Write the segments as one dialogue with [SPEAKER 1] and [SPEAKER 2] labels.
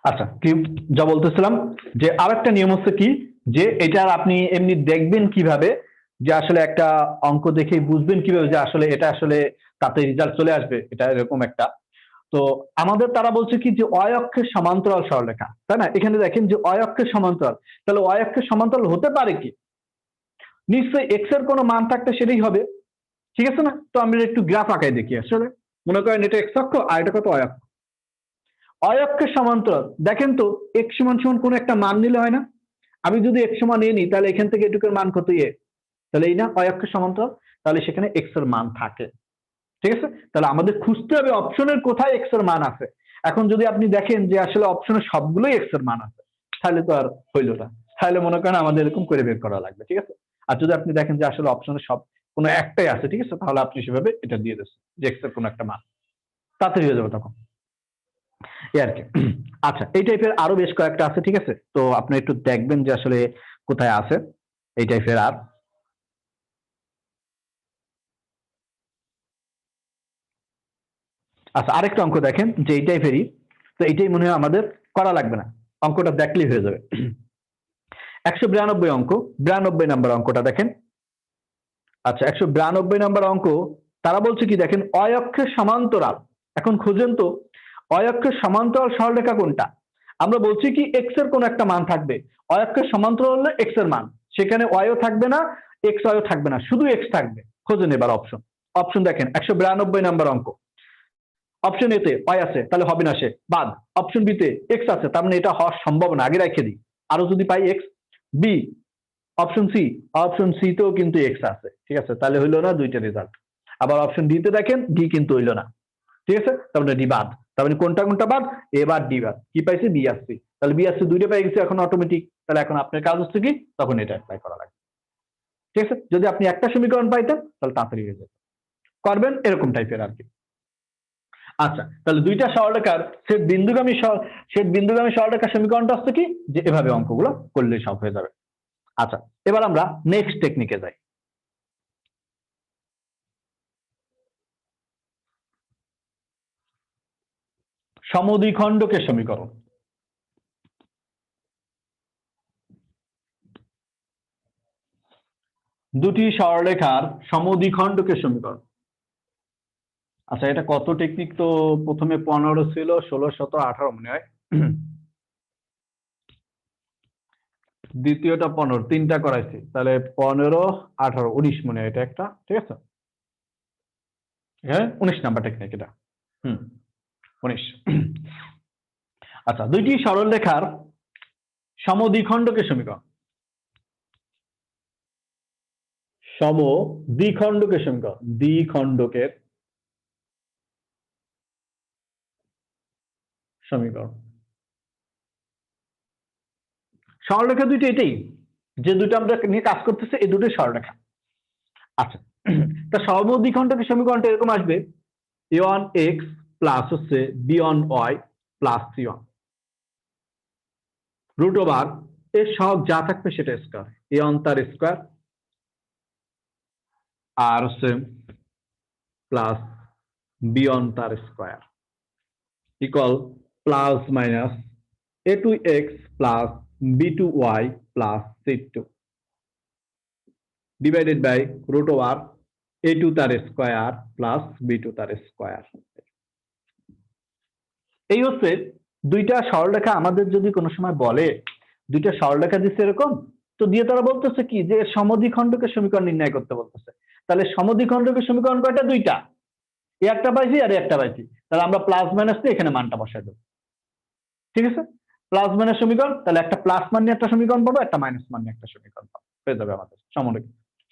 [SPEAKER 1] আচ্ছা, কি যা বলতেছিলাম যে আরেকটা নিয়ম হচ্ছে কি, যে এটার আপনি এমনি দেখবেন কিভাবে, যে আসলে একটা অঙ্ক দেখেই বুঝবেন কিভাবে যে আসলে এটা আসলে তাতে রেজাল্ট চলে আসবে, এটা এরকম একটা। তো আমাদের তারা বলছে কি যে অয় অক্ষের সমান্তরাল সরলরেখা, তাই না? এখানে দেখেন যে অয় অক্ষের সমান্তরাল, তাহলে অয় অক্ষের সমান্তরাল হতে পারে কি? নিশ্চয়ই এক্স এর কোনো মান থাকতে সেটাই হবে, ঠিক আছে না? তো আমরা একটু গ্রাফ আঁকায় দেখি। আসলে মনে করেন এটা এক্স অক্ষ আর এটা কত অয় অক্ষ। অয় অক্ষের সমান্তরাল দেখেন তো, এক্স সমান সমান কোনো একটা মান নিলে হয় না? আমি যদি এক্স সমান এ নিই, তাহলে এখান থেকে এটুকুর মান কত এ, তাহলে এই না অয় অক্ষের সমান্তরাল, তাহলে সেখানে এক্স এর মান থাকে, ঠিক আছে? তাহলে আমাদের খুঁজতে হবে অপশনের কোথায় এক্স এর মান আছে। এখন যদি আপনি দেখেন যে আসলে অপশনের সবগুলোই এক্স এর মান আছে, তাহলে তো আর হইল না, তাহলে মনে করেন আমাদের এরকম করে বের করা লাগবে, ঠিক আছে? আর যদি আপনি দেখেন যে আসলে অপশনের সব কোনো একটাই আছে, ঠিক আছে, তাহলে আপনি সেভাবে এটা দিয়ে দিচ্ছেন যে এক্স এর কোনো একটা মান, তাড়াতাড়ি হয়ে যাবে তখন, এই আর কি। আচ্ছা, এই টাইপের আরো বেশ কয়েকটা আছে, ঠিক আছে? তো আপনি একটু দেখবেন যে আসলে কোথায় আছে এই টাইপের। আর আচ্ছা, আরেকটা অঙ্ক দেখেন যে এই টাইপেরই, তো এইটাই মনে হয় আমাদের করা লাগবে না, অঙ্কটা দেখলেই হয়ে যাবে। 192 অঙ্ক, 92 নাম্বার অঙ্কটা দেখেন। আচ্ছা, 192 নাম্বার অঙ্ক, তারা বলছে কি দেখেন, অয় অক্ষের সমান্তরাল। এখন খুঁজেন তো অয় অক্ষের সমান্তরাল সরলরেখা কোনটা। আমরা বলছি কি এক্স এর কোন একটা মান থাকবে, অয় অক্ষের সমান্তরাল হলে এক্স এর মান, সেখানে অয়ও থাকবে না, এক্স অয়ও থাকবে না, শুধু এক্স থাকবে। খোঁজেন এবার অপশন। অপশন দেখেন 192 নাম্বার অঙ্ক। অপশন এ তে ওয়াই আছে, তাহলে হবে না, সে বাদ। অপশন বি তে এক্স আছে, তার মানে এটা হওয়ার সম্ভব না, আগে রেখে দিই। আরো যদি পাই X, B, option C, option C তেও কিন্তু এক্স আছে, ঠিক আছে, তাহলে হইলো না দুইটা রেজাল্ট। আবার অপশন ডি তে দেখেন ডি কিন্তু হইলো না, ঠিক আছে, তার মানে ডি বাদ। তার মানে কোনটা কোনটা বাদ, এবার ডি বাদ। কি পাইছি, বি আর সি, তাহলে বি আর সি দুইটা পাই গেছে এখন অটোমেটিক। তাহলে এখন আপনার কাজ হচ্ছে কি, তখন এটা অ্যাপ্লাই করা লাগবে, ঠিক আছে? যদি আপনি একটা সমীকরণ পাইতেন তাহলে তাড়াতাড়ি হয়ে যেত, করবেন এরকম টাইপের আর কি। আচ্ছা, তাহলে দুইটা সরলরেখার ছেদ বিন্দুগামী সরলরেখার সমীকরণটা হচ্ছে কি, যে এভাবে অঙ্কগুলো করলে সব হয়ে যাবে। আচ্ছা, এবার আমরা নেক্সট টেকনিকে যাই। সমদ্বিখণ্ডকের সমীকরণ। দুটি সরলরেখার সমদ্বিখণ্ডকের সমীকরণ। আচ্ছা, এটা কত টেকনিক, তো প্রথমে 15 ছিল, 16, 17, 18 মনে হয়। দ্বিতীয়টা 15, তিনটা করাইছি, তাহলে 15, 18, 19 মনে হয় এটা একটা, ঠিক আছে? হ্যাঁ, 19 নাম্বার টেকনিক এটা। হুম, 19। আচ্ছা, দুইটি সরলরেখার সমদ্বিখণ্ডকের সমীকরণ। সমদ্বিখণ্ডকের সমীকরণ, দ্বিখণ্ডকের সমীকরণ। সরলরেখা দুইটা এটাই, যে দুটো আমরা নিয়ে কাজ করতেছে, এই দুটোই সরলরেখা। আচ্ছা, তা সমদ্বিখণ্ডকের সমীকরণটা এরকম আসবে, a1x প্লাস হচ্ছে b1y plus c1 root over এর সহগ যা থাকবে সেটা স্কয়ার, a1 তার স্কয়ার আর হচ্ছে প্লাস b1 তার square equal plus minus a2x plus b2y plus c2 divided by root over a2 তার স্কয়ার প্লাস b2 তার স্কয়ার। এই হচ্ছে দুইটা সরলরেখা। আমাদের যদি কোনো সময় বলে দুইটা সরলরেখা দিচ্ছে এরকম, তো দিয়ে তারা বলতেছে কি যে সমদ্বিখণ্ডকের সমীকরণ নির্ণয় করতে বলতেছে। তাহলে সমদ্বিখণ্ডকের সমীকরণ কয়টা, দুইটা, এই একটা পাইছি আর একটা পাইছি, তাহলে আমরা প্লাস মাইনাস দিয়ে এখানে মানটা বসাই দেবো, ঠিক আছে? প্লাস মাইনাস সমীকরণ, তাহলে একটা প্লাস মান নিয়ে একটা সমীকরণ পাবো, একটা মাইনাস মান নিয়ে একটা সমীকরণ পাবো, হয়ে যাবে আমাদের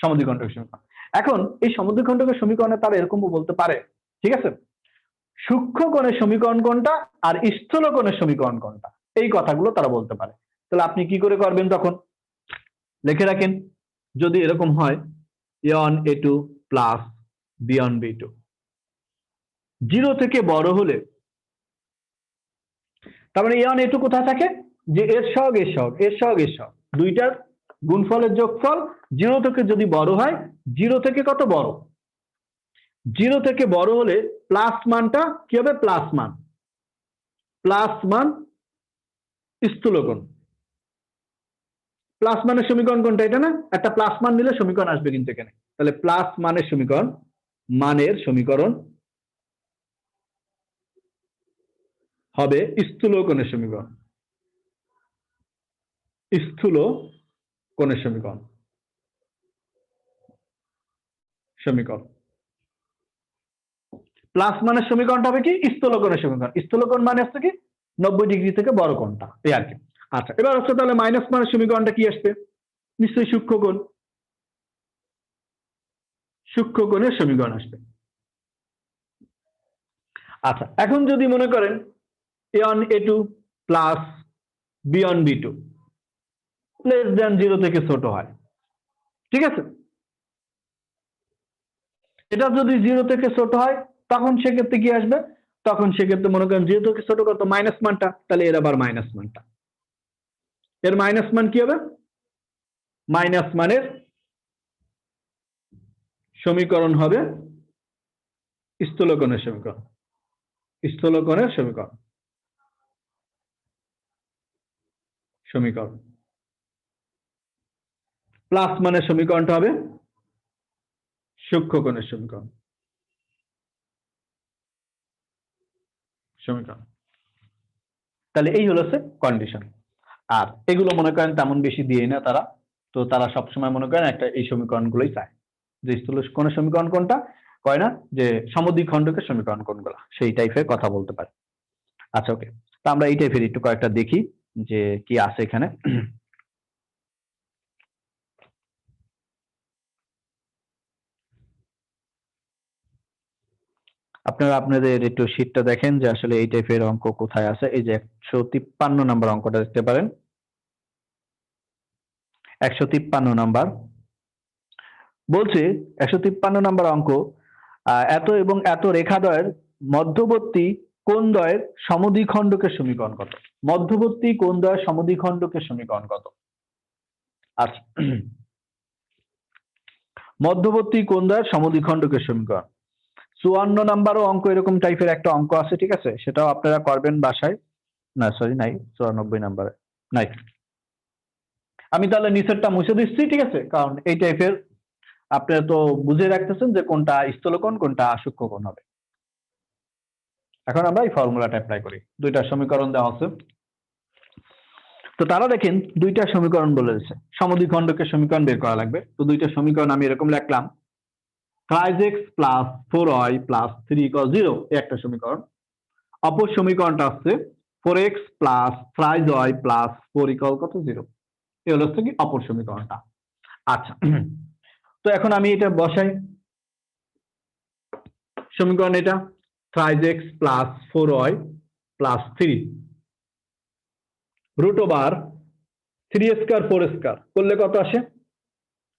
[SPEAKER 1] সমদ্বিখণ্ডকের সমীকরণ। এখন এই সমদ্বিখণ্ডকের সমীকরণে তারা এরকমও বলতে পারে, ঠিক আছে, সূক্ষ্ম কোণের সমীকরণ কোনটা আর স্থূল কোণের সমীকরণ কোনটা, এই কথাগুলো তারা বলতে পারে। তাহলে আপনি কি করে করবেন, তখন লিখে রাখেন, যদি এরকম হয় a1 a2 plus b1 b2, zero থেকে বড় হলে, তার মানে a1 a2 কোথায় থাকে, যে এর সহগ এর সহগ এর সহগ এর সহগ দুইটার গুণফলের যোগফল, জিরো থেকে যদি বড় হয়, জিরো থেকে কত বড়, জিরো থেকে বড় হলে প্লাস মানটা কি হবে, প্লাস মান স্থূলকোণ। প্লাস মানের সমীকরণ কোনটা? এটা না, একটা প্লাস মান দিলে সমীকরণ আসবে কিন্তু এখানে। তাহলে প্লাস মানের সমীকরণ হবে স্থূলকোণের সমীকরণ। স্থূলকোণের সমীকরণ। প্লাস মানের সমীকরণটা হবে কি? স্থূলকোণের সমীকরণ। স্থূলকোণ মানে হচ্ছে কি 90 ডিগ্রি থেকে বড় কোণটা, এই আর কি। আচ্ছা, এবার হচ্ছে তাহলে মাইনাস মানের সমীকরণটা কি আসবে? নিশ্চয়ই সূক্ষ্মকোণ। সূক্ষ্মকোণের সমীকরণ আসবে। আচ্ছা, এখন যদি মনে করেন a1 a2 plus b1 b2 less than 0 থেকে ছোট হয়, ঠিক আছে? এটা যদি 0 থেকে ছোট হয় তখন সেক্ষেত্রে কি আসবে? তখন সেক্ষেত্রে মনে করেন 0 থেকে ছোট কত? মাইনাস মানটা, তাহলে এর আবার মাইনাস মানটা। এর মাইনাস মান কি হবে? মাইনাস মানের সমীকরণ হবে স্থূলকোণের সমীকরণ। স্থূলকোণের সমীকরণ। প্লাস মানের সমীকরণটা হবে সূক্ষ্মকোণের সমীকরণ। তাহলে এই হলো কন্ডিশন। আর এগুলো মনে করেন তেমন বেশি দিয়ে না তারা, তো তারা সবসময় মনে করেন একটা এই সমীকরণগুলোই চায়, যে স্থূলকোণের সমীকরণ কোনটা, কয় না যে সমদ্বিখণ্ডকের সমীকরণ কোনগুলো, সেই টাইপের কথা বলতে পারে। আচ্ছা, ওকে, তো আমরা এই টাইপের একটু কয়েকটা দেখি যে কি আছে এখানে। আপনারা আপনাদের একটু শীটটা দেখেন যে আসলে এই টাইপের অঙ্ক কোথায় আছে। এই যে 153 নম্বর অঙ্কটা দেখতে পারেন। 153 নাম্বার বলছে, 153 নাম্বার অঙ্ক, এত এবং এত রেখাদ্বয়ের মধ্যবর্তী কোণদ্বয়ের সমদ্বিখণ্ডকের সমীকরণ কত? মধ্যবর্তী কোণদ্বয়ের সমদ্বিখণ্ডকের সমীকরণ কত? আচ্ছা, মধ্যবর্তী কোণদ্বয়ের সমদ্বিখণ্ডকের সমীকরণ 54 নাম্বারও অঙ্ক এরকম টাইপের একটা অঙ্ক আছে, ঠিক আছে? সেটাও আপনারা করবেন বাসায়। না সরি, নাই, 94 নাম্বারে নাই। আমি তাহলে নিচেরটা মুছে দিচ্ছি, ঠিক আছে? কারণ এই টাইপের আপনারা তো বুঝে রাখতেছেন যে কোনটা স্থূলকোণ কোনটা সূক্ষ্মকোণ হবে। এখন আমরা এই ফর্মুলাটা অ্যাপ্লাই করি। দুইটা সমীকরণ দেওয়া আছে, তো তারা দেখেন দুইটা সমীকরণ বলে দিচ্ছে, সমদ্বিখণ্ডকের সমীকরণ বের করা লাগবে। তো দুইটা সমীকরণ আমি এরকম লিখলাম, 5x প্লাস 4y প্লাস 3 = 0 একটা সমীকরণ। অপর সমীকরণটা হচ্ছে 4x প্লাস 5y প্লাস 4 = কত? 0। এই হলো কি অপর সমীকরণটা। আচ্ছা, তো এখন আমি এটা বসাই। সমীকরণ এটা 5x plus 4y plus 3 root over 3 square 4 square করলে কত আসে?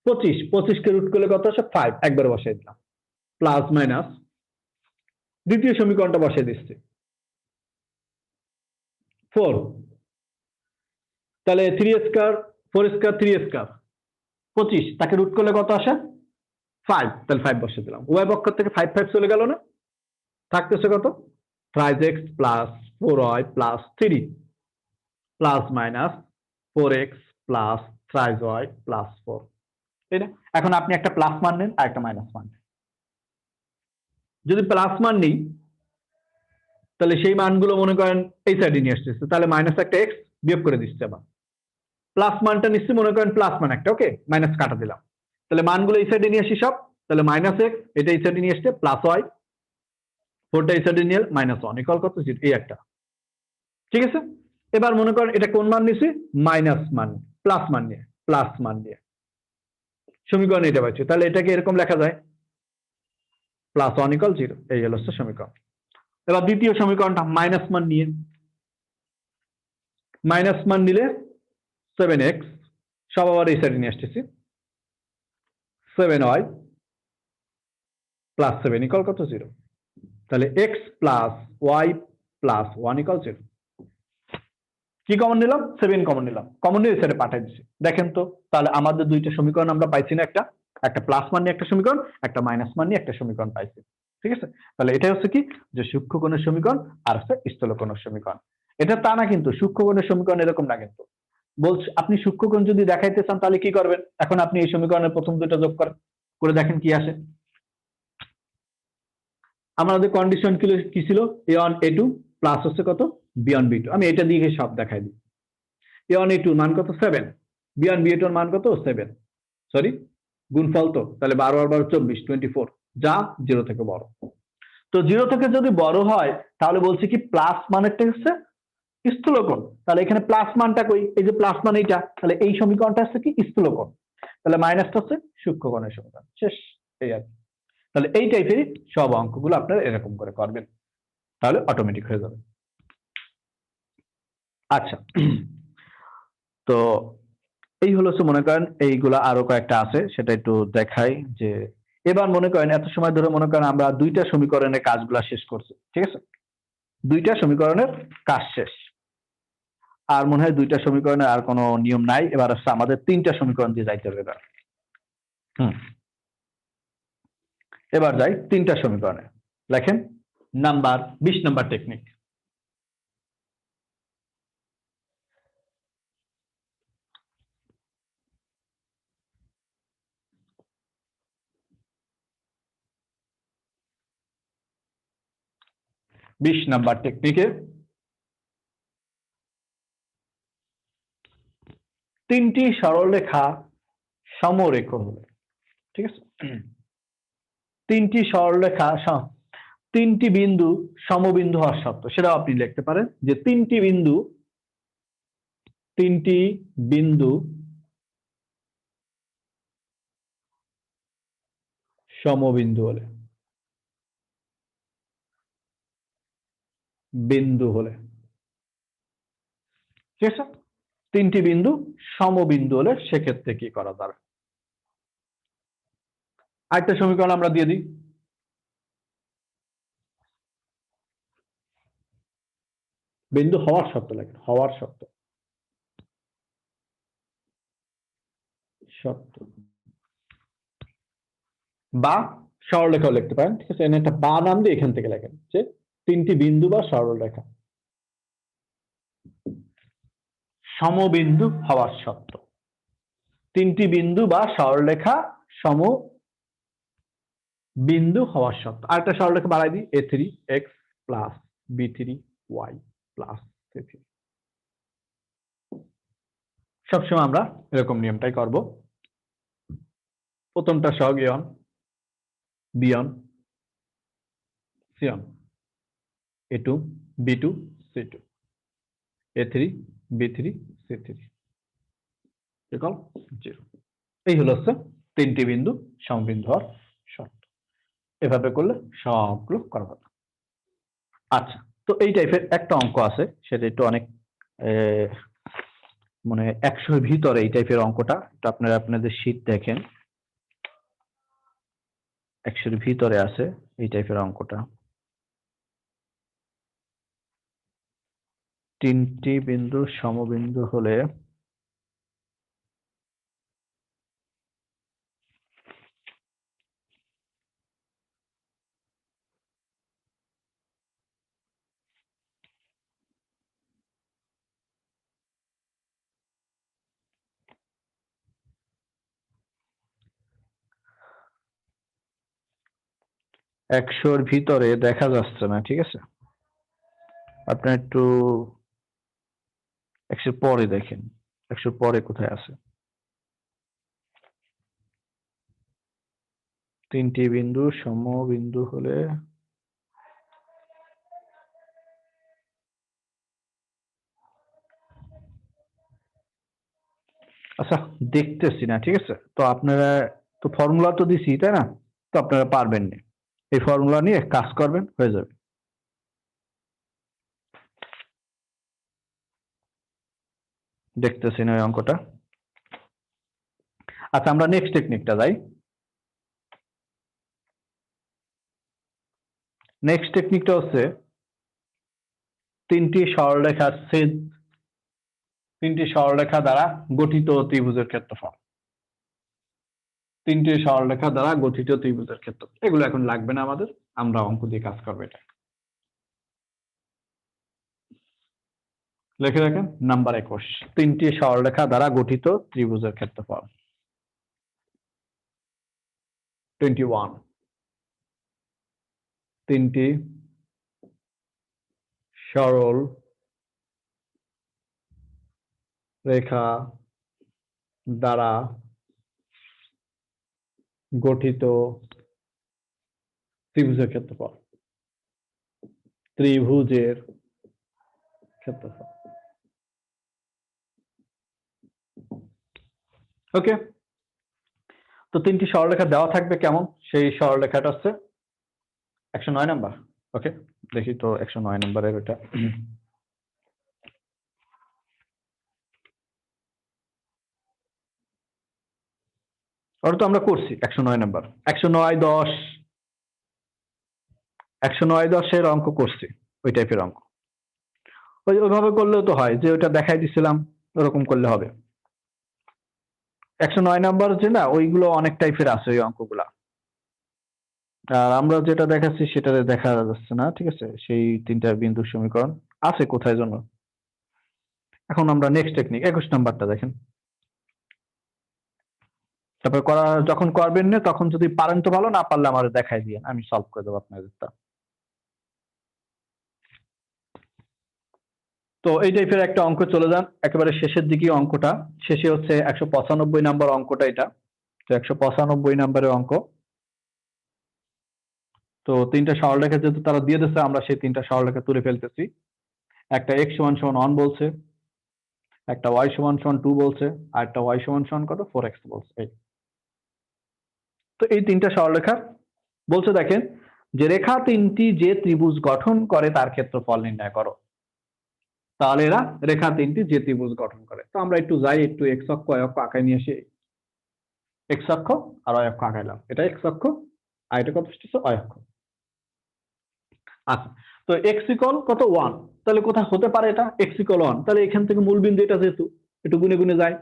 [SPEAKER 1] 25। 25 কে রুট করলে কত আসে? 5। একবার বসাই দিলাম, প্লাস মাইনাস দ্বিতীয় সমীকরণটা বসাই দিচ্ছি 4। তাহলে 3 স্কয়ার 4 স্কয়ার 3 স্কয়ার 25, তাকে রুট করলে কত আসে? 5। তাহলে 5 বসিয়ে দিলাম, উভয় পক্ষ থেকে 5 5 চলে গেল না? থাকতেছে কত? 5x plus 4y plus 3 plus minus 4x plus 5y plus 4, তাই না? এখন আপনি একটা প্লাস মান নেন আর একটা মাইনাস মান নেন। যদি প্লাস মান নিই তাহলে সেই মানগুলো মনে করেন এই সাইডে নিয়ে আসতেছে, তাহলে মাইনাস একটা এক্স বিয়োগ করে দিচ্ছে। আবার প্লাস মানটা নিশ্চয়ই মনে করেন প্লাস মান একটা, ওকে, মাইনাস কাটা দিলাম, তাহলে মানগুলো এই সাইডে নিয়ে আসি সব, তাহলে মাইনাস এক্স এটা এই সাইডে নিয়ে আসছে, প্লাস ওয়াই 4টা এই সাইডে নিয়ে মাইনাস 1 = কত? 0, এই একটা, ঠিক আছে? এবার মনে করেন এটা কোন মান নিছি? মাইনাস মান, প্লাস মান নিয়ে সমীকরণ এটা পাচ্ছি, তাহলে এটাকে এরকম লেখা যায় প্লাস 1 = 0। এই হলো সমীকরণ। এবার দ্বিতীয় সমীকরণটা মাইনাস মান নিয়ে, মাইনাস মান নিলে 7x সব আবার এই সাইডে নিয়ে আসতেছি, 7y প্লাস 7 = কত? 0। তাহলে x প্লাস y প্লাস 1 = 0। কি কমন নিলাম? 7 কমন নিলাম, কমন নিয়ে এই সাইডে পাঠিয়ে দিচ্ছি। দেখেন তো তাহলে আমাদের দুইটা সমীকরণ আমরা পাইছি না? একটা প্লাস মান নিয়ে একটা সমীকরণ, একটা মাইনাস মান নিয়ে একটা সমীকরণ পাইছি, ঠিক আছে? তাহলে এটাই হচ্ছে কি যে সূক্ষ্মকোণের সমীকরণ আর হচ্ছে স্থূলকোণের সমীকরণ। এটা তা না, কিন্তু সূক্ষ্মকোণের সমীকরণ এরকম না। কিন্তু বলছে আপনি সূক্ষ্মকোণ যদি দেখাইতে চান তাহলে কি করবেন? এখন আপনি এই সমীকরণের প্রথম দুটো যোগ করেন, করে দেখেন কি আসে। আমাদের কন্ডিশন কি ছিল? a1 a2 প্লাস হচ্ছে কত? b1 b2। আমি এটা দিয়ে সব দেখাই দিই। a1 a2 মান কত? 7। b1 b2 এর মান কত? 7। সরি, গুণফল তো, তাহলে 12 আর 12 24, 24, যা 0 থেকে বড়। তো 0 থেকে যদি বড় হয় তাহলে বলছি কি প্লাস মানেরটা হচ্ছে স্থূলকোণ। তাহলে এখানে প্লাস মানটা কই? এই যে প্লাস মান এইটা, তাহলে এই সমীকরণটা হচ্ছে কি স্থূলকোণ, তাহলে মাইনাসটা হচ্ছে সূক্ষ্মকোণের সমীকরণ। শেষ, এই আর কি। তাহলে এই টাইপেরই সব অঙ্কগুলো আপনারা এরকম করে করবেন, তাহলে অটোমেটিক হয়ে যাবে। আচ্ছা, তো এই হলো মনে করেন এইগুলা আরো কয়েকটা আছে, সেটা একটু দেখাই। যে এবার মনে করেন এত সময় ধরে মনে করেন আমরা দুইটা সমীকরণের কাজগুলা শেষ করছি, ঠিক আছে? দুইটা সমীকরণের কাজ শেষ, আর মনে হয় দুইটা সমীকরণের আর কোনো নিয়ম নাই। এবার হচ্ছে আমাদের তিনটা সমীকরণ দিয়ে যাইতে হবে এবার। এবার যাই তিনটা সমীকরণে। লেখেন নাম্বার 20 নাম্বার টেকনিক। বিশ নাম্বার টেকনিকে তিনটি সরলরেখা সমরেখ হলে, ঠিক আছে? তিনটি সরলরেখা তিনটি বিন্দু সমবিন্দু হওয়ার শর্ত, সেটাও আপনি লিখতে পারেন যে তিনটি বিন্দু সমবিন্দু হলে, ঠিক আছে? তিনটি বিন্দু সমবিন্দু হলে সেক্ষেত্রে কি করা যাবে? আরেকটা সমীকরণ আমরা দিয়ে দিই। বিন্দু হওয়ার শর্ত লেখেন, হওয়ার শর্ত, বা সরলরেখাও লিখতে পারেন, ঠিক আছে? এখানে একটা বা নাম দিয়ে এখান থেকে লেখেন যে তিনটি বিন্দু বা সরলরেখা সমবিন্দু হওয়ার শর্ত। তিনটি বিন্দু বা সরলরেখা সমবিন্দু হওয়ার শর্ত। আরেকটা সরলরেখা বাড়াই দিই, a3x plus b3y plus c3। সবসময় আমরা এরকম নিয়মটাই করব। প্রথমটা সহগ a1 b1 c1, a2 b2 c2, a3 b3 c3 equal 0। এই হলো তিনটি বিন্দু সমবিন্দু হওয়ার শর্ত। এভাবে করলে সবগুলো করা হবে। আচ্ছা, তো এই টাইপের একটা অঙ্ক আছে, সেটা একটু অনেক মানে 100-এর ভিতরে এই টাইপের অঙ্কটা। তো আপনারা আপনাদের শীট দেখেন, 100-এর ভিতরে আছে এই টাইপের অঙ্কটা। তিনটি বিন্দু সমবিন্দু হলে একশোর ভিতরে দেখা যাচ্ছে না, ঠিক আছে? আপনার একটু 100 পরে দেখেন, 100 পরে কোথায় আছে? তিনটি বিন্দু সমবিন্দু হলে, আচ্ছা দেখতেছি না, ঠিক আছে? তো আপনারা তো ফর্মুলা তো দিছি, তাই না? তো আপনারা পারবেন না, এই ফর্মুলা নিয়ে কাজ করবেন, হয়ে যাবে। দেখতেছি না এই অঙ্কটা। আচ্ছা, আমরা নেক্সট টেকনিকটা যাই। নেক্সট টেকনিকটা হচ্ছে তিনটি সরলরেখা দ্বারা গঠিত ত্রিভুজের ক্ষেত্রফল। তিনটি সরলরেখা দ্বারা গঠিত ত্রিভুজের ক্ষেত্রফল, এগুলো এখন লাগবে না আমাদের, আমরা অঙ্ক দিয়ে কাজ করবো এটা। লিখে রাখেন নাম্বার 21, তিনটি সরলরেখা দ্বারা গঠিত ত্রিভুজের ক্ষেত্রফল। 21, তিনটি সরল রেখা দ্বারা গঠিত ত্রিভুজের ক্ষেত্রফল। ত্রিভুজের ক্ষেত্রফল। ওকে, তো তিনটি সরলরেখা দেওয়া থাকবে কেমন, সেই সরলরেখাটা হচ্ছে 109 নাম্বার। ওকে, দেখি তো 109 নাম্বারের ওটা। ওটা তো আমরা করছি 109 নাম্বার, 109, 10, 109, 10-এর অঙ্ক করছি, ওই টাইপের অঙ্ক। ওইভাবে করলেও তো হয়, যে ওটা দেখাই দিছিলাম ওরকম করলে হবে। 109 নাম্বার যে না, ওইগুলো অনেক টাইপের আছে ওই অঙ্কগুলা। আর আমরা যেটা দেখাচ্ছি সেটা দেখা যাচ্ছে না, ঠিক আছে, সেই তিনটা বিন্দুর সমীকরণ আছে কোথায় জন্য। এখন আমরা নেক্সট টেকনিক 21 নাম্বারটা দেখেন। তারপর যখন করবেন না তখন যদি পারেন তো ভালো, না পারলে আমার দেখাই দিয়ে আমি সলভ করে দেবো আপনাদেরটা। তো এই টাইপের একটা অঙ্ক চলে যান একেবারে শেষের দিকে, অঙ্কটা শেষে হচ্ছে 195 নাম্বার অঙ্কটা এটা। তো 195 নাম্বারের অঙ্ক। তো তিনটা সরলরেখা যেহেতু তারা দিয়ে দিচ্ছে, আমরা সেই তিনটা সরলরেখা তুলে ফেলতেছি। একটা x = 1 বলছে, একটা y = 2 বলছে, আর একটা y = কত 4x বলছে। এই তো এই তিনটা সরলরেখা বলছে, দেখেন যে রেখা তিনটি যে ত্রিভুজ গঠন করে তার ক্ষেত্রফল নির্ণয় করো। তাহলে এরা রেখা তিনটি যে ত্রিভুজ গঠন করে। তো আমরা একটু যাই, একটু x অক্ষ y অক্ষ আঁকায় নিয়ে আসি। x অক্ষ আর y অক্ষ আঁকাইলাম, এটা x অক্ষ আর এটা কত আসছে y অক্ষ। আচ্ছা, তো x = কত 1, তাহলে কোথায় হতে পারে এটা x = 1, তাহলে এখান থেকে মূল বিন্দু এটা, যেহেতু একটু গুনে গুনে যায়,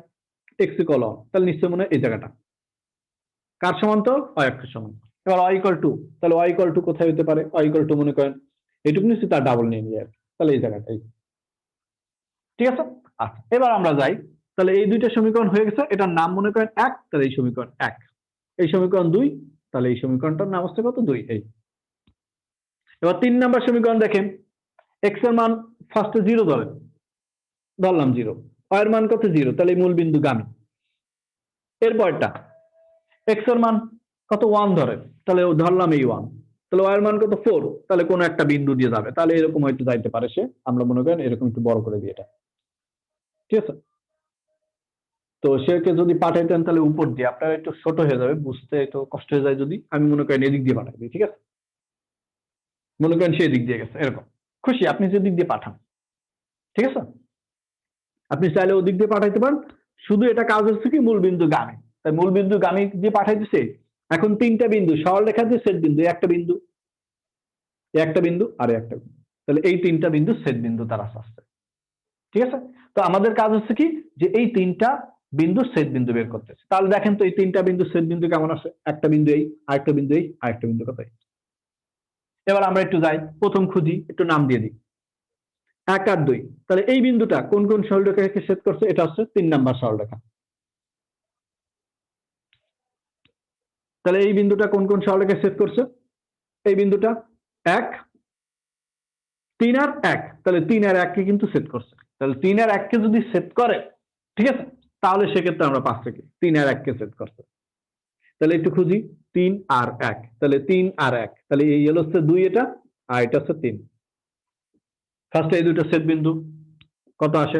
[SPEAKER 1] x = 1, তাহলে নিশ্চয় মনে হয় এই জায়গাটা কার সমান্তর, y অক্ষের সমান্তর। এবার y = 2, তাহলে y = কোথায় হতে পারে, y = মনে করেন এইটুকু নিশ্চয় তার ডাবল নিয়ে নিয়ে, তাহলে এই জায়গাটাই, ঠিক আছে। আচ্ছা, এবার আমরা যাই, তাহলে এই দুইটা সমীকরণ হয়ে গেছে, এটার নাম মনে করেন 1, তাহলে এই সমীকরণ 1, এই সমীকরণ 2, তাহলে এই সমীকরণটার নাম হচ্ছে কত 2। এই এবার 3 নাম্বার সমীকরণ দেখেন, x এর মান ফার্স্টে 0 ধরলাম 0, y এর মান কত 0, তাহলে মূল বিন্দু গামী। এরপরটা x এর মান কত 1 ধরে, তাহলে ধরলাম এই 1, তাহলে y এর মান কত 4, তাহলে কোনো একটা বিন্দু দিয়ে যাবে, তাহলে এরকম হয়তো যাইতে পারে সে, আমরা মনে করেন এরকম একটু বড় করে দিই এটা, ঠিক আছে। তো সেকে যদি পাঠাইতেন তাহলে উপর দিয়ে, আপনার একটু ছোট হয়ে যাবে, বুঝতে একটু কষ্ট হয়ে যায়, যদি আমি মনে করেন এদিক দিয়ে পাঠাই দিই, ঠিক আছে, মনে করেন সেই দিক দিয়ে গেছে এরকম, খুশি আপনি যে দিক দিয়ে পাঠান, ঠিক আছে, আপনি চাইলে ওদিক দিয়ে পাঠাইতে পারেন। শুধু এটা কাজ হচ্ছে কি মূল বিন্দু গামী, তাই মূল বিন্দু গামী দিয়ে পাঠাই দিছে। এখন তিনটা বিন্দু সরলরেখা দিয়ে সেট বিন্দু, একটা বিন্দু, একটা বিন্দু আর একটা বিন্দু, তাহলে এই তিনটা বিন্দু সেট বিন্দু তারা আসছে, ঠিক আছে। তো আমাদের কাজ হচ্ছে কি, যে এই তিনটা বিন্দু সেট বিন্দু বের করতেছে। তাহলে দেখেন তো এই তিনটা বিন্দু সেট বিন্দু কেমন আছে, একটা বিন্দু এই, আরেকটা বিন্দু এই, আরেকটা বিন্দু কোথায়। এবার আমরা একটু যাই, প্রথম খুঁজি, একটু নাম দিয়ে দিই 1 আর 2, তাহলে এই বিন্দুটা কোন কোন সরলরেখাকে সেট করছে, এটা হচ্ছে 3 নাম্বার সরলরেখা। তাহলে এই বিন্দুটা কোন কোন সরলরেখা সেট করছে, এই বিন্দুটা 1, 3 আর 1, তাহলে 3 আর 1 কে কিন্তু সেট করছে। তাহলে 3 আর 1 কে যদি সেট করে, ঠিক আছে, তাহলে সেক্ষেত্রে আমরা 5 থেকে 3 আর 1 কে সেট করছে। তাহলে একটু খুঁজি 3 আর 1, তাহলে 3 আর 1, তাহলে এই হচ্ছে 2, এটা আর এটা হচ্ছে 3। ফার্স্টে এই দুটো সেট বিন্দু কত আসে,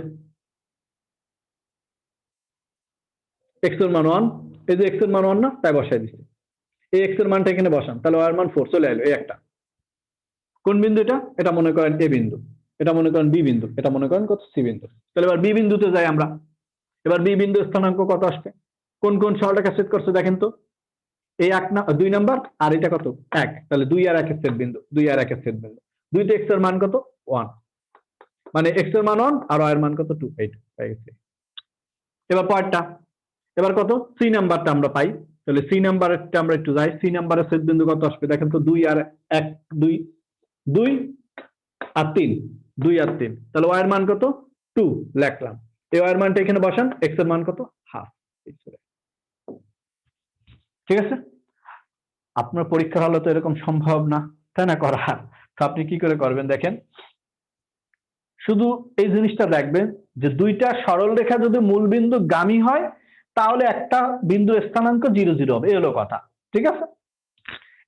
[SPEAKER 1] x এর মান 1, এই যে x এর মান 1 না, তাই বসাই দিচ্ছি, এই x এর মানটা এখানে বসান, তাহলে y এর মান 4 চলে এলো, এই একটা। কোন বিন্দু এটা, এটা মনে করেন a বিন্দু, এটা মনে করেন b বিন্দু, এটা মনে করেন কত c বিন্দু। তাহলে এবার b বিন্দুতে যাই আমরা, এবার b বিন্দু স্থানাঙ্ক কত আসবে, কোন কোন সরলরেখা সেট করছে দেখেন তো, এই 2 নাম্বার আর এটা কত 1, তাহলে 2 আর 1 এর সেট বিন্দু, 2 আর 1 এর সেট বিন্দু, 2 তে x এর মান কত 1, মানে x এর মান 1 আর y এর মান কত 2, এইটা হয়ে গেছে। এবার পরেরটা, এবার কত c নাম্বারটা আমরা পাই, তাহলে c নাম্বারটা আমরা একটু যাই, c নাম্বারের সেট বিন্দু কত আসবে দেখেন তো, 2 আর 1, 2 আর 3, 2 আর 3, তাহলে y এর মান কত 2 লিখলাম। এই ওয়াই এর মানটা এখানে বসান, এক্স এর মান কত? হাফ। ঠিক আছে? আপনার পরীক্ষার হলে তো এরকম সম্ভব না, তাই না করা? তো আপনি কি করে করবেন দেখেন, শুধু এই জিনিসটা দেখবেন যে দুইটা সরল রেখা যদি মূল বিন্দু গামী হয় তাহলে একটা বিন্দুর স্থানাঙ্ক 0 0 হবে, এই হলো কথা। ঠিক আছে?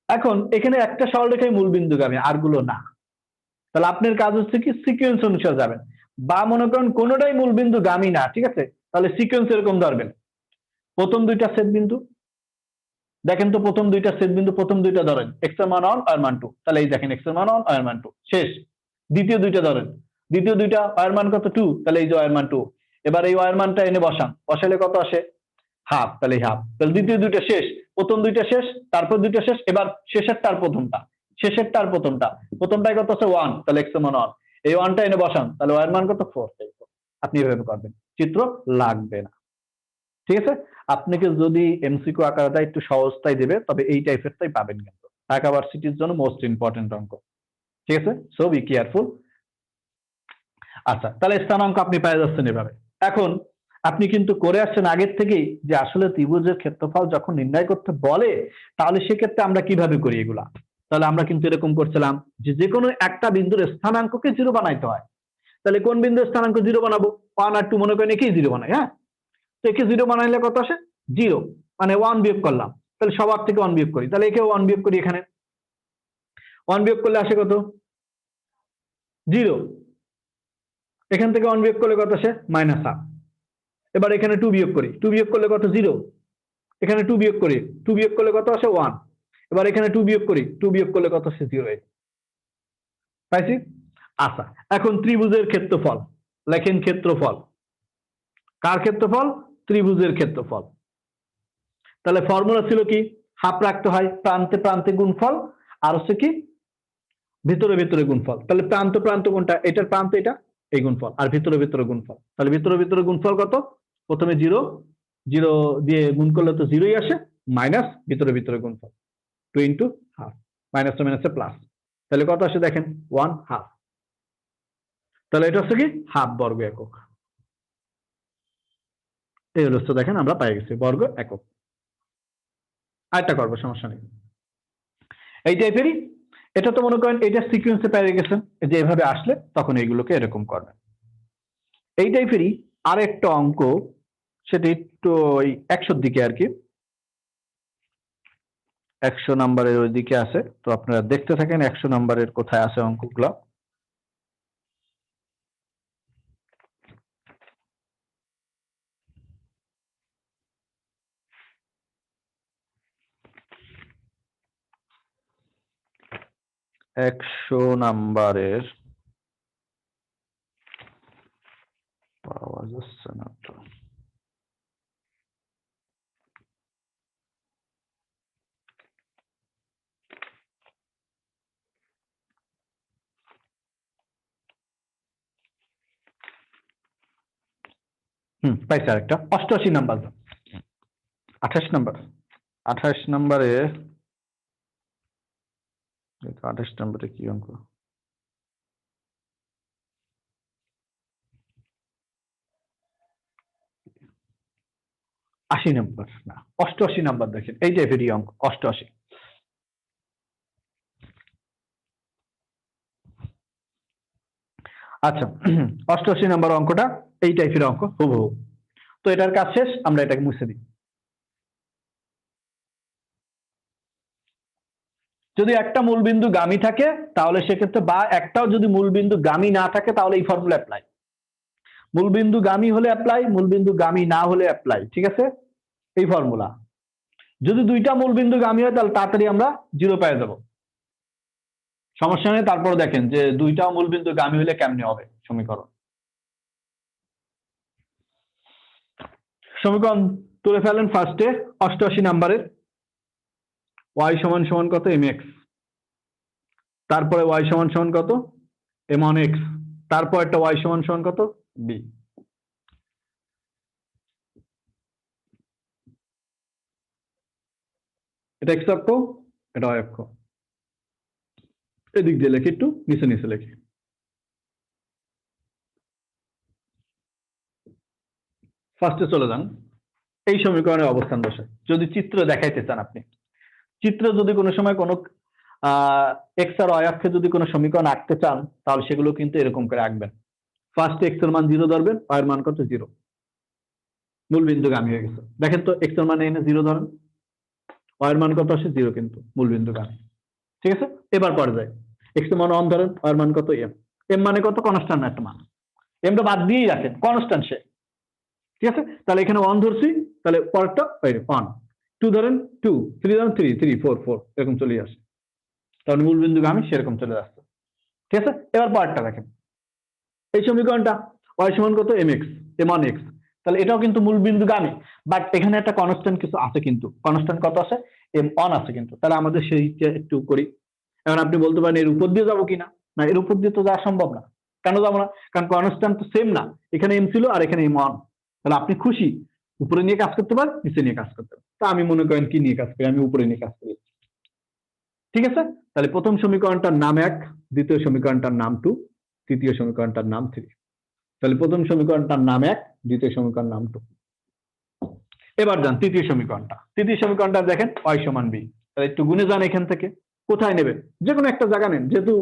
[SPEAKER 1] এখন এখানে একটা সরল রেখাই মূল বিন্দু গামী, আরগুলো না। তাহলে আপনার কাজ হচ্ছে কি সিকোয়েন্স অনুসারে যাবেন, বা মনে করেন কোনোটাই মূল বিন্দু গামী না, ঠিক আছে, তাহলে সিকোয়েন্স এরকম ধরবেন। প্রথম দুইটা ছেদ বিন্দু দেখেন তো, প্রথম দুইটা ছেদ বিন্দু প্রথম দুইটা ধরেন, এক্স এর মান 1 আর মান 2, তাহলে এই দেখেন এক্স এর মান 1 আর মান 2 শেষ। দ্বিতীয় দুইটা ধরেন, দ্বিতীয় দুইটা আর মান কত? 2, তাহলে এই যে আর মান 2। এবার এই আর মানটা এনে বসান, বসালে কত আসে? হাফ, তাহলে হাফ। তাহলে দ্বিতীয় দুইটা শেষ, প্রথম দুইটা শেষ, তারপর দুইটা শেষ, এবার শেষেরটার প্রথমটা, শেষেরটার প্রথমটা, প্রথমটায় কত আছে? 1, তাহলে এক্স এর মান 1। এই 1টা এনে বসান, তাহলে ওয়াই এর মান কত? 4। আপনি এভাবে করবেন, চিত্র লাগবে না। ঠিক আছে? আপনাকে যদি এমসিকিউ আকারে দেয় একটু সহজটাই দেবে, তবে এই টাইপেরটাই পাবেন কিন্তু ঢাকা ভার্সিটির জন্য মোস্ট ইম্পর্টেন্ট অঙ্ক। ঠিক আছে? So be careful. আচ্ছা, তাহলে স্থানাঙ্ক আপনি পেয়ে যাচ্ছেন এভাবে। এখন আপনি কিন্তু করে আসছেন আগের থেকেই যে আসলে ত্রিভুজের ক্ষেত্রফল যখন নির্ণয় করতে বলে তাহলে সেক্ষেত্রে আমরা কিভাবে করি এগুলা। তাহলে আমরা কিন্তু এরকম করছিলাম যে যে কোনো একটা বিন্দুর স্থানাঙ্ককে 0 বানাইতে হয়। তাহলে কোন বিন্দুর স্থানাঙ্ক 0 বানাবো? 1 আর 2 মনে করেন একেই 0 বানাই, হ্যাঁ? তো একে 0 বানাইলে কত আসে? 0, মানে 1 বিয়োগ করলাম। তাহলে সবার থেকে 1 বিয়োগ করি, তাহলে একেও 1 বিয়োগ করি, এখানে 1 বিয়োগ করলে আসে কত? 0। এখান থেকে 1 বিয়োগ করলে কত আসে? -1/2। এবার এখানে 2 বিয়োগ করি, 2 বিয়োগ করলে কত? 0। এখানে 2 বিয়োগ করি, 2 বিয়োগ করলে কত আসে? 1। এবার এখানে 2 বিয়োগ করি, 2 বিয়োগ করলে কত আসে? 0। পাইছি? আচ্ছা, এখন ত্রিভুজের ক্ষেত্রফল লেখেন, ক্ষেত্রফল কার ক্ষেত্রফল? ত্রিভুজের ক্ষেত্রফল। তাহলে ফর্মুলা ছিল কি? হাফ রাখতে হয়, প্রান্তে প্রান্তে গুণফল, আর হচ্ছে কি ভিতরে ভিতরে গুণফল। তাহলে প্রান্ত প্রান্ত কোনটা? এটার প্রান্ত এটা, এই গুণফল, আর ভিতরে ভিতরে গুণফল। তাহলে ভিতরে ভিতরে গুণফল কত? প্রথমে 0, 0 দিয়ে গুণ করলে তো 0ই আসে, মাইনাস ভিতরে ভিতরে গুণফল 2 ইন্টু হাফ, মাইনাস মাইনাসে প্লাস, তাহলে কত আসে দেখেন? 1/2। তাহলে এটা হচ্ছে কি হাফ বর্গ একক। এই হলো দেখেন আমরা পাই গেছি বর্গ একক। আরেকটা করবো, সমস্যা নেই, এই টাইপেরই। এটা তো মনে করেন এটা সিকোয়েন্সে পেয়ে গেছেন, যে এভাবে আসলে তখন এইগুলোকে এরকম করবেন। এই টাইপেরই আরেকটা অঙ্ক, সেটা একটু ওই 100 দিকে আর কি, 100 নাম্বারের ওই দিকে আছে। তো আপনারা দেখতে থাকেন 100 নাম্বারের কোথায় আছে অঙ্কগুলো। একশো নাম্বারের পাওয়া যাচ্ছে না তো। পাইছে আরেকটা 88 নাম্বার, 28 নাম্বার, 28 নাম্বারে, 28 নাম্বারে কি অঙ্ক? আশি নাম্বার না, 88 নাম্বার দেখেন, এই টাইপেরই অঙ্ক 88। আচ্ছা, 88 নাম্বার অঙ্কটা এই টাইপের অঙ্ক হুবহু। তো এটার কাজ শেষ, আমরা এটাকে মুছে দিই। যদি একটা মূলবিন্দু গামী থাকে তাহলে সেক্ষেত্রে, বা একটাও যদি মূলবিন্দু গামী না থাকে তাহলে এই ফর্মুলা অ্যাপ্লাই। মূলবিন্দু গামী হলে অ্যাপ্লাই, মূলবিন্দু গামী না হলে অ্যাপ্লাই। ঠিক আছে? এই ফর্মুলা। যদি দুইটা মূলবিন্দু গামী হয় তাহলে তাড়াতাড়ি আমরা 0 পেয়ে যাব, সমস্যা নেই। তারপর দেখেন যে দুইটা মূলবিন্দু গামী হলে কেমনে হবে সমীকরণ। সমীকরণ তুলে ফেলেন ফার্স্টে 88 নাম্বারের, y সমান সমান কত? mx। তারপরে y সমান সমান কত? m1x। তারপর একটা y সমান সমান কত? b। এটা x অক্ষ, এটা y অক্ষ। এদিক দিয়ে লেখি, একটু নিচে নিচে লেখি। ফার্স্টে চলে যান, এই সমীকরণের অবস্থান বসায় যদি চিত্র দেখাইতে চান আপনি, চিত্র যদি কোনো সময় কোনো এক্স আর ওয়াই অক্ষে যদি কোনো সমীকরণ আঁকতে চান তাহলে সেগুলো কিন্তু এরকম করে আঁকবেন। ফার্স্ট এক্স এর মান 0 ধরবেন, ওয়াই এর মান কত 0, মূল বিন্দুগামী হয়ে গেছে। দেখেন তো এক্স এর মান এনে 0 ধরেন, ওয়াই এর মান কত আসে 0, কিন্তু মূল বিন্দুগামী। ঠিক আছে, এবার পরে যায় এক্স এর মান 1 ধরেন, ওয়াই এর মান কত এম, এম মানে কত কনস্ট্যান্ট একটা মান, এমটা বাদ দিয়েই রাখেন কনস্ট্যান্ট সে। ঠিক আছে, তাহলে এখানে 1 ধরছি, তাহলে পরেরটা 1, 2 ধরেন 2, 3 ধরেন 3, 3 4 4 এরকম চলে আসে, তাহলে মূল বিন্দুগামী সেরকম চলে আসছে। ঠিক আছে, এবার পরেরটা দেখেন, এই সমীকরণটা ওয়াই সমান কত m x, m one x, তাহলে এটাও কিন্তু মূল বিন্দুগামী, বাট এখানে একটা কনস্ট্যান্ট কিছু আছে, কিন্তু কনস্ট্যান্ট কত আছে এম ওয়ান আছে কিন্তু, তাহলে আমাদের সেইটা একটু করি। এখন আপনি বলতে পারেন এর উপর দিয়ে যাবো কিনা, না এর উপর দিয়ে তো যাওয়া সম্ভব না। কেন যাবো না, কারণ কনস্ট্যান্ট তো সেম না, এখানে এম ছিল আর এখানে এম ওয়ান, তাহলে আপনি খুশি উপরে নিয়ে কাজ করতে পারেন, নিচে নিয়ে কাজ করতে পারেন, তা আমি মনে করেন কি নিয়ে কাজ করি, আমি উপরে নিয়ে কাজ করি। ঠিক আছে, তাহলে প্রথম সমীকরণটার নাম 1, দ্বিতীয় সমীকরণটার নাম 2, তৃতীয় সমীকরণটার নাম 3। তাহলে প্রথম সমীকরণটার নাম 1, দ্বিতীয় সমীকরণ নাম 2। এবার যান তৃতীয় সমীকরণটা, তৃতীয় সমীকরণটা দেখেন y সমান b, তাহলে একটু গুণে যান, এখান থেকে কোথায় নেবেন, যে কোনো একটা জায়গা নেন, যেহেতু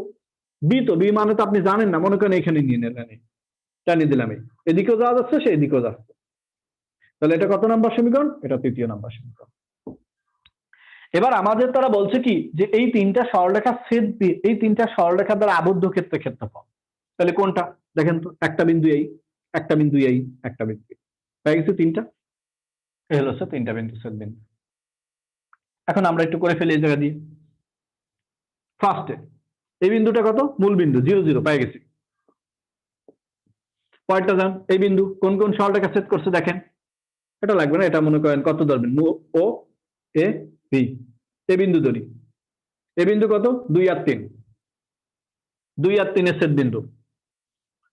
[SPEAKER 1] বি তো বি মানে তো আপনি জানেন না, মনে করেন এখানে নিয়ে নিলেন, টানিয়ে দিলাম, এদিকেও যাওয়া যাচ্ছে সে এদিকেও যাচ্ছে, তাহলে এটা কত নাম্বার সমীকরণ, এটা তৃতীয় নাম্বার সমীকরণ। এবার আমাদের তারা বলছে কি যে এই তিনটা সরলরেখা ছেদ দিয়ে, এই তিনটা সরলরেখা দ্বারা আবদ্ধ ক্ষেত্রে ক্ষেত্রফল, তাহলে কোনটা দেখেন তো, একটা বিন্দু এই, একটা বিন্দু এই, একটা বিন্দু এই, হয়ে গেছে তিনটা, এই হলো হচ্ছে তিনটা বিন্দু ছেদ বিন্দু। এখন আমরা একটু করে ফেলি এই জায়গা দিয়ে, ফার্স্টে এই বিন্দুটা কত মূল বিন্দু 0 0 পেয়ে গেছি, পরেরটা যান, এই বিন্দু কোন কোন সরলরেখা ছেদ করছে দেখেন, এটা লাগবে না, এটা মনে করেন কত ধরবেন, ও এ বি, এ বিন্দু ধরি, এ বিন্দু কত 2 আর 3, 2 আর 3 এর ছেদ বিন্দু,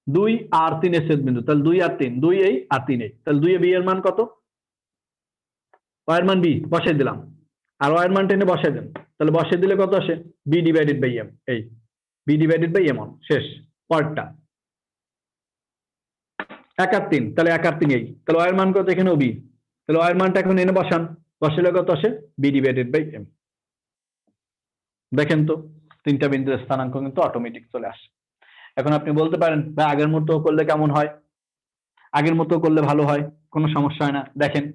[SPEAKER 1] 2 আর 3 এর ছেদ বিন্দু, তাহলে 2 আর 3, 2 এই আর 3 এই, তাহলে 2 এ বি এর মান কত, ওয়াই এর মান বি বসাই দিলাম, আর ওয়াই এর মান টেনে বসাই দেন, তাহলে বসাই দিলে কত আসে বি ডিভাইডেড বাই এম, এই b divided by m on, শেষ। পরেরটা 1 আর 3, তাহলে 1 আর 3 এই, তাহলে ওয়াই এর মান কত এখানেও বি, তাহলে ওয়াই এর মানটা এখন এনে বসান, বসালে কত আসে বি ডিভাইডেড বাই এম। দেখেন তো তিনটা বিন্দুর স্থানাঙ্ক কিন্তু অটোমেটিক চলে আসে। এখন আপনি বলতে পারেন ভাই আগের মতো করলে কেমন হয়, আগের মতো করলে ভালো হয়, কোনো সমস্যা হয় না। দেখেন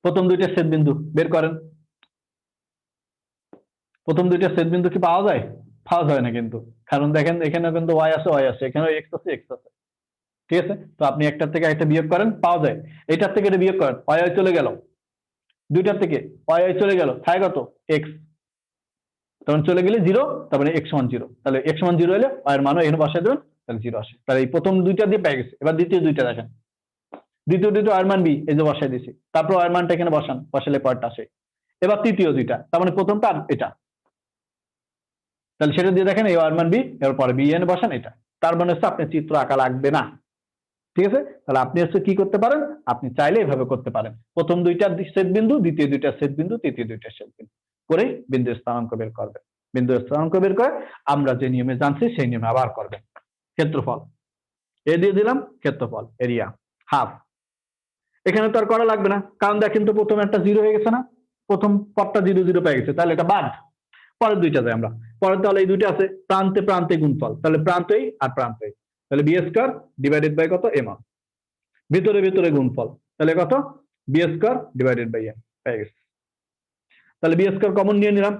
[SPEAKER 1] প্রথম দুইটা ছেদ বিন্দু বের করেন, প্রথম দুইটা ছেদ বিন্দু কি পাওয়া যায়, পাওয়া যায় না কিন্তু, কারণ দেখেন এখানে কিন্তু ওয়াই আছে ওয়াই আছে, এখানেও এক্স আছে এক্স আছে। ঠিক আছে, তো আপনি একটার থেকে একটা বিয়োগ করেন পাওয়া যায়, এইটার থেকে এটা বিয়োগ করেন ওয়াই চলে গেল, দুইটার থেকে ওয়াই চলে গেল, থাকে কত এক্স, তখন চলে গেলে 0, তারপরে এক্স সমান 0, তাহলে এক্স সমান 0 হলে ওয়াই এর মানও এখানে বসাই দেবেন, তাহলে 0 আসে। তাহলে এই প্রথম দুইটা দিয়ে পেয়ে গেছে, এবার দ্বিতীয় দুইটা দেখেন, দ্বিতীয় দুইটা ওয়াই এর মান বি, এই যে বসাই দিছি, তারপর ওয়াই এর মানটা এখানে বসান, বসালে পরেরটা আসে। এবার তৃতীয় দুইটা, তার মানে প্রথমটা আর এটা, তাহলে সেটা দিয়ে দেখেন এই ওয়াই এর মান বি, এর পরে বি এনে বসান, এটা তার মানে হচ্ছে আপনি চিত্র আঁকা লাগবে না। ঠিক আছে, তাহলে আপনি হচ্ছে কি করতে পারেন, আপনি চাইলে এভাবে করতে পারেন, প্রথম দুইটা ছেদ বিন্দু, দ্বিতীয় দুইটা ছেদ বিন্দু, তৃতীয় দুইটা ছেদ বিন্দু করে বিন্দুর স্থানাঙ্ক বের করবেন, বিন্দুর স্থানাঙ্ক বের করে আমরা যে নিয়মে জানছি সেই নিয়মে আবার করবেন। ক্ষেত্রফল এ দিয়ে দিলাম, ক্ষেত্রফল এরিয়া হাফ, এখানে তো আর করা লাগবে না, কারণ দেখেন তো প্রথম একটা 0 হয়ে গেছে না, প্রথম পদটা 0 0 পেয়ে গেছে, তাহলে এটা বাদ। পরের দুইটা যায় আমরা, পরের তাহলে এই দুইটা আছে প্রান্তে প্রান্তে গুণফল, তাহলে প্রান্তেই আর প্রান্তেই, তাহলে বি স্কয়ার ডিভাইডেড বাই কত এম, ভিতরে ভিতরে গুণফল, তাহলে কত b square divided by m পেয়ে গেছে। তাহলে বি স্কয়ার কমন নিয়ে নিলাম,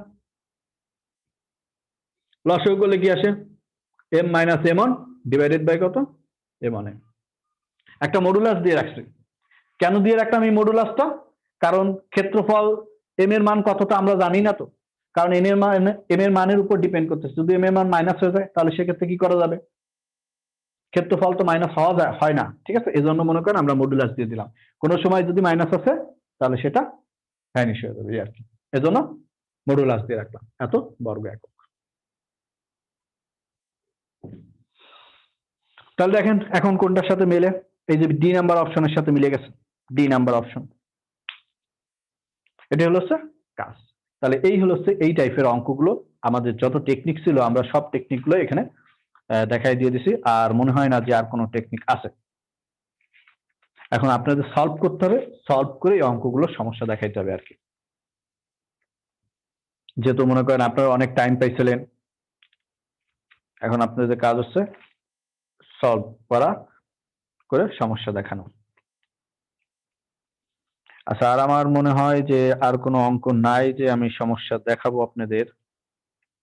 [SPEAKER 1] লসাগু করলে কি আসে m minus m on divided by কত এম অন, একটা মডুলাস দিয়ে রাখছি। কেন দিয়ে রাখলাম এই মডুলাসটা, কারণ ক্ষেত্রফল এম এর মান কতটা আমরা জানি না তো, কারণ এম এর মানের উপর ডিপেন্ড করতেছে, যদি এম এর মান মাইনাস হয়ে যায় তাহলে সেক্ষেত্রে কি করা যাবে, ক্ষেত্রফল তো মাইনাস হওয়া যায় হয় না। ঠিক আছে, এই জন্য মনে করেন আমরা মডুলাস দিয়ে দিলাম, কোনো সময় যদি মাইনাস আছে তাহলে সেটা ভ্যানিশ হয়ে যাবে আর কি, এজন্য মডুলাস দিয়ে রাখলাম এত বর্গ একক। তাহলে দেখেন এখন কোনটার সাথে মেলে, এই যে ডি নাম্বার অপশনের সাথে মিলে গেছে, ডি নাম্বার অপশন, এটা হলো হচ্ছে কাজ। তাহলে এই হলো হচ্ছে এই টাইপের অঙ্কগুলো, আমাদের যত টেকনিক ছিল আমরা সব টেকনিকগুলো এখানে দেখাই দিয়ে দিছি, আর মনে হয় না যে আর কোনো টেকনিক আছে। এখন আপনাদের সলভ করতে হবে, সলভ করে এই অঙ্কগুলোর সমস্যা দেখাইতে হবে আর কি। যেহেতু মনে করেন আপনারা অনেক টাইম পাইছিলেন, এখন আপনাদের কাজ হচ্ছে সলভ করা, করে সমস্যা দেখানো। আচ্ছা, আর আমার মনে হয় যে আর কোনো অঙ্ক নাই যে আমি সমস্যা দেখাবো আপনাদের,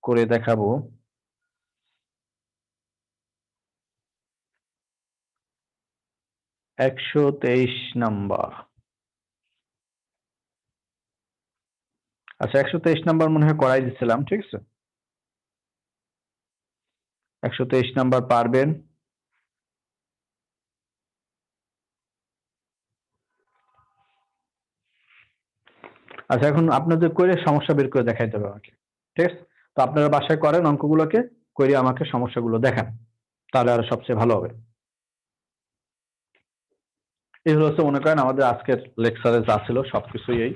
[SPEAKER 1] করে দেখাবো। একশো 23 নাম্বার। আচ্ছা, 123 নাম্বার মনে হয় করাই দিচ্ছিলাম, ঠিক আছে। 123 নাম্বার পারবেন? আচ্ছা, এখন আপনাদের করে সমস্যা বের করে দেখাইতে হবে আমাকে, ঠিক আছে। তো আপনারা বাসায় করেন অঙ্কগুলোকে, করে আমাকে সমস্যাগুলো দেখান, তাহলে আরো সবচেয়ে ভালো হবে। এই হচ্ছে মনে করেন আমাদের আজকের লেকচারে যা ছিল সবকিছুই এই,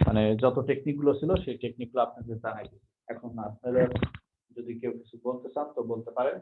[SPEAKER 1] মানে যত টেকনিক গুলো ছিল সেই টেকনিক গুলো আপনাদের জানাই। এখন আপনারা যদি কেউ কিছু বলতে চান তো বলতে পারেন।